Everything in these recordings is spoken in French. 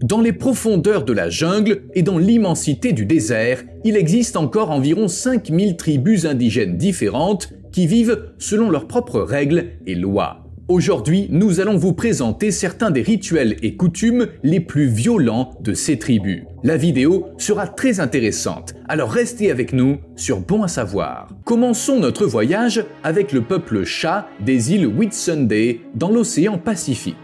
Dans les profondeurs de la jungle et dans l'immensité du désert, il existe encore environ 5000 tribus indigènes différentes qui vivent selon leurs propres règles et lois. Aujourd'hui, nous allons vous présenter certains des rituels et coutumes les plus violents de ces tribus. La vidéo sera très intéressante, alors restez avec nous sur Bon à savoir. Commençons notre voyage avec le peuple Cha des îles Whitsunday dans l'océan Pacifique.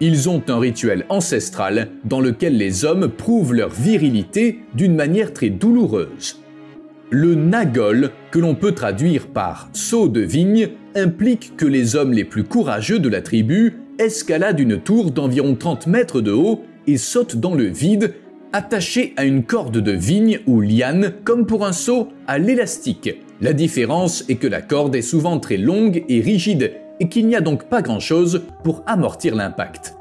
Ils ont un rituel ancestral dans lequel les hommes prouvent leur virilité d'une manière très douloureuse. Le Nagol, que l'on peut traduire par « saut de vigne », implique que les hommes les plus courageux de la tribu escaladent une tour d'environ 30 mètres de haut et sautent dans le vide, attachés à une corde de vigne ou liane comme pour un saut à l'élastique. La différence est que la corde est souvent très longue et rigide et qu'il n'y a donc pas grand-chose pour amortir l'impact.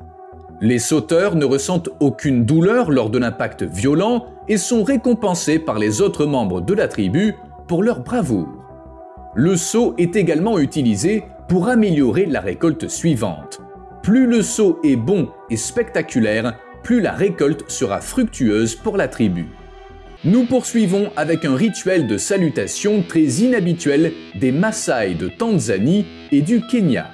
Les sauteurs ne ressentent aucune douleur lors de l'impact violent et sont récompensés par les autres membres de la tribu pour leur bravoure. Le saut est également utilisé pour améliorer la récolte suivante. Plus le saut est bon et spectaculaire, plus la récolte sera fructueuse pour la tribu. Nous poursuivons avec un rituel de salutation très inhabituel des Maasai de Tanzanie et du Kenya.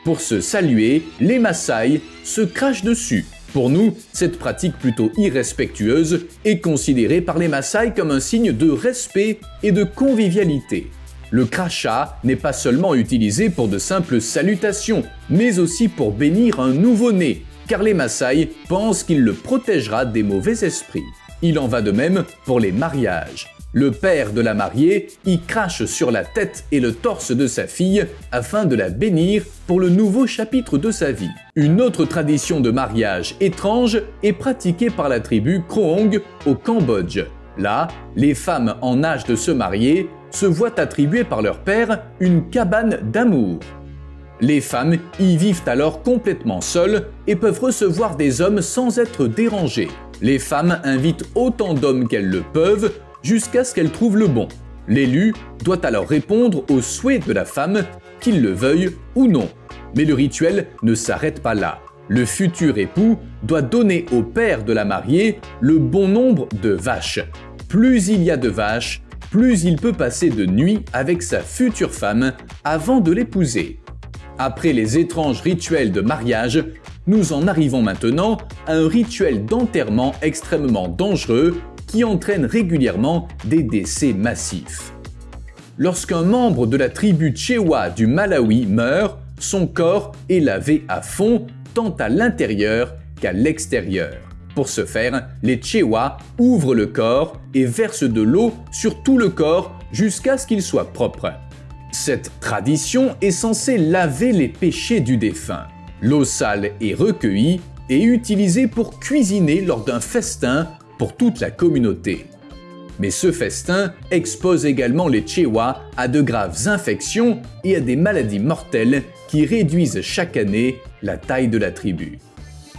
Pour se saluer, les Maasai se crachent dessus. Pour nous, cette pratique plutôt irrespectueuse est considérée par les Maasai comme un signe de respect et de convivialité. Le crachat n'est pas seulement utilisé pour de simples salutations, mais aussi pour bénir un nouveau-né, car les Maasai pensent qu'il le protégera des mauvais esprits. Il en va de même pour les mariages. Le père de la mariée y crache sur la tête et le torse de sa fille afin de la bénir pour le nouveau chapitre de sa vie. Une autre tradition de mariage étrange est pratiquée par la tribu Kroong au Cambodge. Là, les femmes en âge de se marier se voient attribuer par leur père une cabane d'amour. Les femmes y vivent alors complètement seules et peuvent recevoir des hommes sans être dérangées. Les femmes invitent autant d'hommes qu'elles le peuvent jusqu'à ce qu'elles trouvent le bon. L'élu doit alors répondre aux souhaits de la femme, qu'il le veuille ou non. Mais le rituel ne s'arrête pas là. Le futur époux doit donner au père de la mariée le bon nombre de vaches. Plus il y a de vaches, plus il peut passer de nuit avec sa future femme avant de l'épouser. Après les étranges rituels de mariage, nous en arrivons maintenant à un rituel d'enterrement extrêmement dangereux qui entraîne régulièrement des décès massifs. Lorsqu'un membre de la tribu Chewa du Malawi meurt, son corps est lavé à fond tant à l'intérieur qu'à l'extérieur. Pour ce faire, les Chewa ouvrent le corps et versent de l'eau sur tout le corps jusqu'à ce qu'il soit propre. Cette tradition est censée laver les péchés du défunt. L'eau sale est recueillie et utilisée pour cuisiner lors d'un festin pour toute la communauté. Mais ce festin expose également les Chewa à de graves infections et à des maladies mortelles qui réduisent chaque année la taille de la tribu.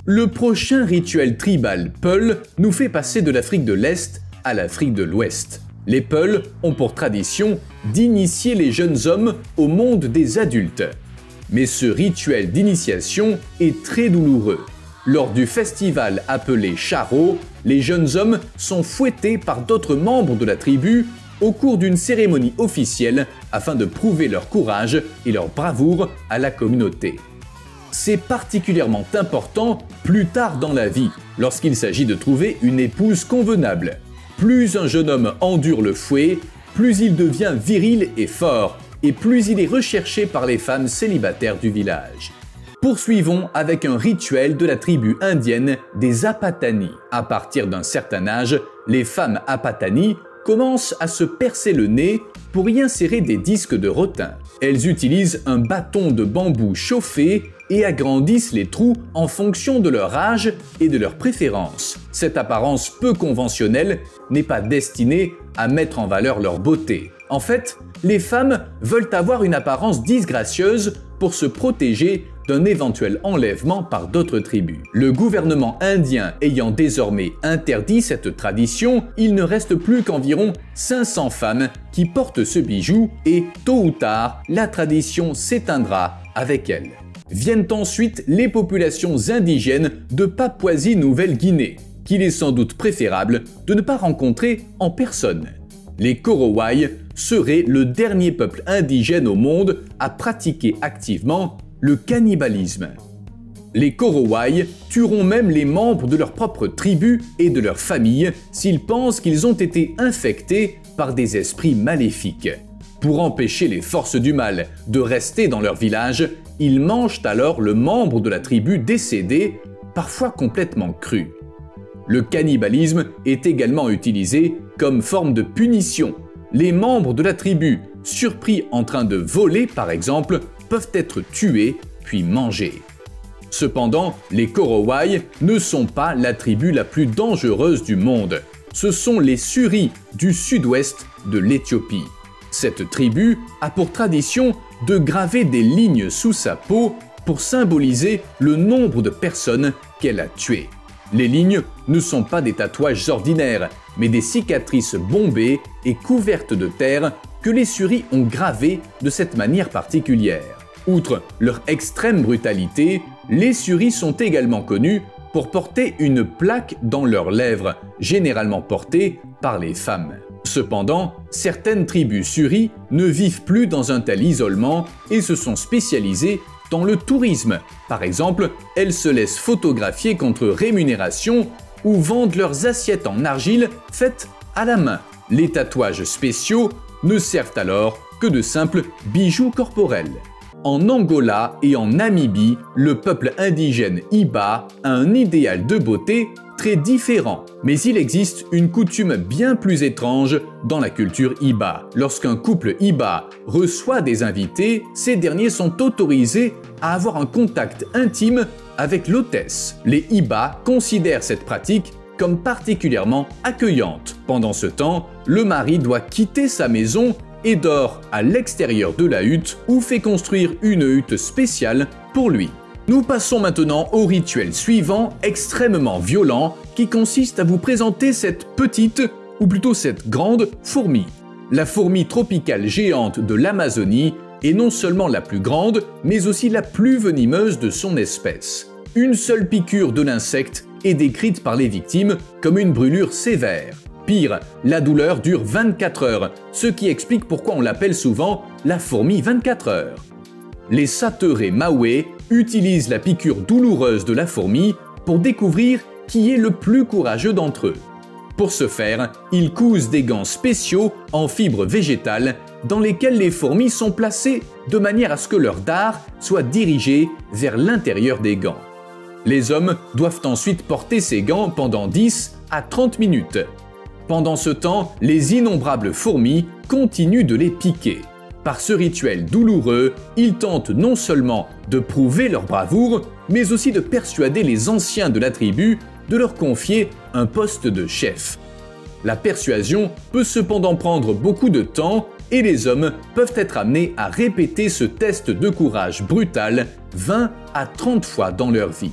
Le prochain rituel tribal Peul nous fait passer de l'Afrique de l'Est à l'Afrique de l'Ouest. Les Peuls ont pour tradition d'initier les jeunes hommes au monde des adultes. Mais ce rituel d'initiation est très douloureux. Lors du festival appelé Charo, les jeunes hommes sont fouettés par d'autres membres de la tribu au cours d'une cérémonie officielle afin de prouver leur courage et leur bravoure à la communauté. C'est particulièrement important plus tard dans la vie, lorsqu'il s'agit de trouver une épouse convenable. Plus un jeune homme endure le fouet, plus il devient viril et fort, et plus il est recherché par les femmes célibataires du village. Poursuivons avec un rituel de la tribu indienne des Apatani. À partir d'un certain âge, les femmes Apatani commencent à se percer le nez pour y insérer des disques de rotin. Elles utilisent un bâton de bambou chauffé et agrandissent les trous en fonction de leur âge et de leurs préférences. Cette apparence peu conventionnelle n'est pas destinée à mettre en valeur leur beauté. En fait, les femmes veulent avoir une apparence disgracieuse pour se protéger d'un éventuel enlèvement par d'autres tribus. Le gouvernement indien ayant désormais interdit cette tradition, il ne reste plus qu'environ 500 femmes qui portent ce bijou et, tôt ou tard, la tradition s'éteindra avec elle. Viennent ensuite les populations indigènes de Papouasie-Nouvelle-Guinée, qu'il est sans doute préférable de ne pas rencontrer en personne. Les Korowai seraient le dernier peuple indigène au monde à pratiquer activement le cannibalisme. Les Korowai tueront même les membres de leur propre tribu et de leur famille s'ils pensent qu'ils ont été infectés par des esprits maléfiques. Pour empêcher les forces du mal de rester dans leur village, ils mangent alors le membre de la tribu décédé, parfois complètement cru. Le cannibalisme est également utilisé comme forme de punition. Les membres de la tribu, surpris en train de voler par exemple, peuvent être tués puis mangés. Cependant, les Korowai ne sont pas la tribu la plus dangereuse du monde. Ce sont les Suri du sud-ouest de l'Éthiopie. Cette tribu a pour tradition de graver des lignes sous sa peau pour symboliser le nombre de personnes qu'elle a tuées. Les lignes ne sont pas des tatouages ordinaires, mais des cicatrices bombées et couvertes de terre que les Suri ont gravées de cette manière particulière. Outre leur extrême brutalité, les Suri sont également connus pour porter une plaque dans leurs lèvres, généralement portée par les femmes. Cependant, certaines tribus Suri ne vivent plus dans un tel isolement et se sont spécialisées dans le tourisme. Par exemple, elles se laissent photographier contre rémunération ou vendent leurs assiettes en argile faites à la main. Les tatouages spéciaux ne servent alors que de simples bijoux corporels. En Angola et en Namibie, le peuple indigène Iba a un idéal de beauté très différent. Mais il existe une coutume bien plus étrange dans la culture Iba. Lorsqu'un couple Iba reçoit des invités, ces derniers sont autorisés à avoir un contact intime avec l'hôtesse. Les Iba considèrent cette pratique comme particulièrement accueillante. Pendant ce temps, le mari doit quitter sa maison et dort à l'extérieur de la hutte ou fait construire une hutte spéciale pour lui. Nous passons maintenant au rituel suivant, extrêmement violent, qui consiste à vous présenter cette petite, ou plutôt cette grande fourmi. La fourmi tropicale géante de l'Amazonie est non seulement la plus grande, mais aussi la plus venimeuse de son espèce. Une seule piqûre de l'insecte est décrite par les victimes comme une brûlure sévère. Pire, la douleur dure 24 heures, ce qui explique pourquoi on l'appelle souvent la fourmi 24 heures. Les Sateré Maoué utilisent la piqûre douloureuse de la fourmi pour découvrir qui est le plus courageux d'entre eux. Pour ce faire, ils cousent des gants spéciaux en fibres végétales dans lesquels les fourmis sont placées de manière à ce que leur dard soit dirigé vers l'intérieur des gants. Les hommes doivent ensuite porter ces gants pendant 10 à 30 minutes. Pendant ce temps, les innombrables fourmis continuent de les piquer. Par ce rituel douloureux, ils tentent non seulement de prouver leur bravoure, mais aussi de persuader les anciens de la tribu de leur confier un poste de chef. La persuasion peut cependant prendre beaucoup de temps et les hommes peuvent être amenés à répéter ce test de courage brutal 20 à 30 fois dans leur vie.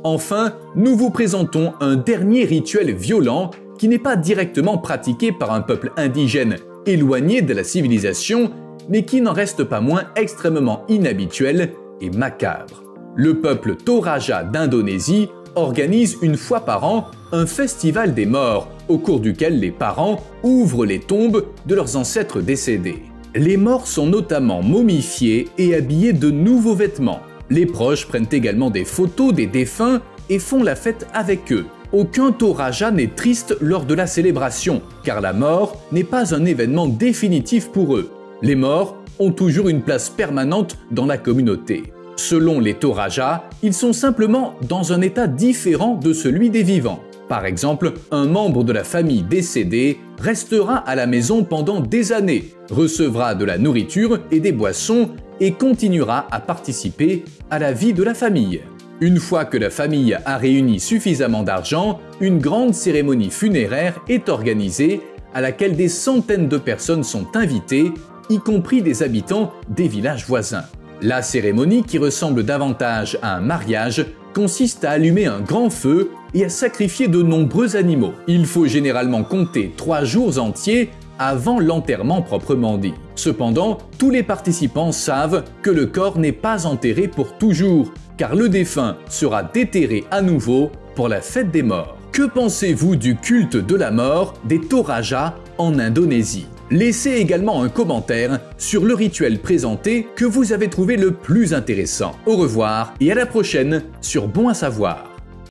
Enfin, nous vous présentons un dernier rituel violent qui n'est pas directement pratiqué par un peuple indigène éloigné de la civilisation, mais qui n'en reste pas moins extrêmement inhabituel et macabre. Le peuple Toraja d'Indonésie organise une fois par an un festival des morts, au cours duquel les parents ouvrent les tombes de leurs ancêtres décédés. Les morts sont notamment momifiés et habillés de nouveaux vêtements. Les proches prennent également des photos des défunts et font la fête avec eux. Aucun Toraja n'est triste lors de la célébration, car la mort n'est pas un événement définitif pour eux. Les morts ont toujours une place permanente dans la communauté. Selon les Toraja, ils sont simplement dans un état différent de celui des vivants. Par exemple, un membre de la famille décédée restera à la maison pendant des années, recevra de la nourriture et des boissons et continuera à participer à la vie de la famille. Une fois que la famille a réuni suffisamment d'argent, une grande cérémonie funéraire est organisée à laquelle des centaines de personnes sont invitées, y compris des habitants des villages voisins. La cérémonie, qui ressemble davantage à un mariage, consiste à allumer un grand feu et à sacrifier de nombreux animaux. Il faut généralement compter 3 jours entiers avant l'enterrement proprement dit. Cependant, tous les participants savent que le corps n'est pas enterré pour toujours, car le défunt sera déterré à nouveau pour la fête des morts. Que pensez-vous du culte de la mort des Toraja en Indonésie? Laissez également un commentaire sur le rituel présenté que vous avez trouvé le plus intéressant. Au revoir et à la prochaine sur Bon à savoir.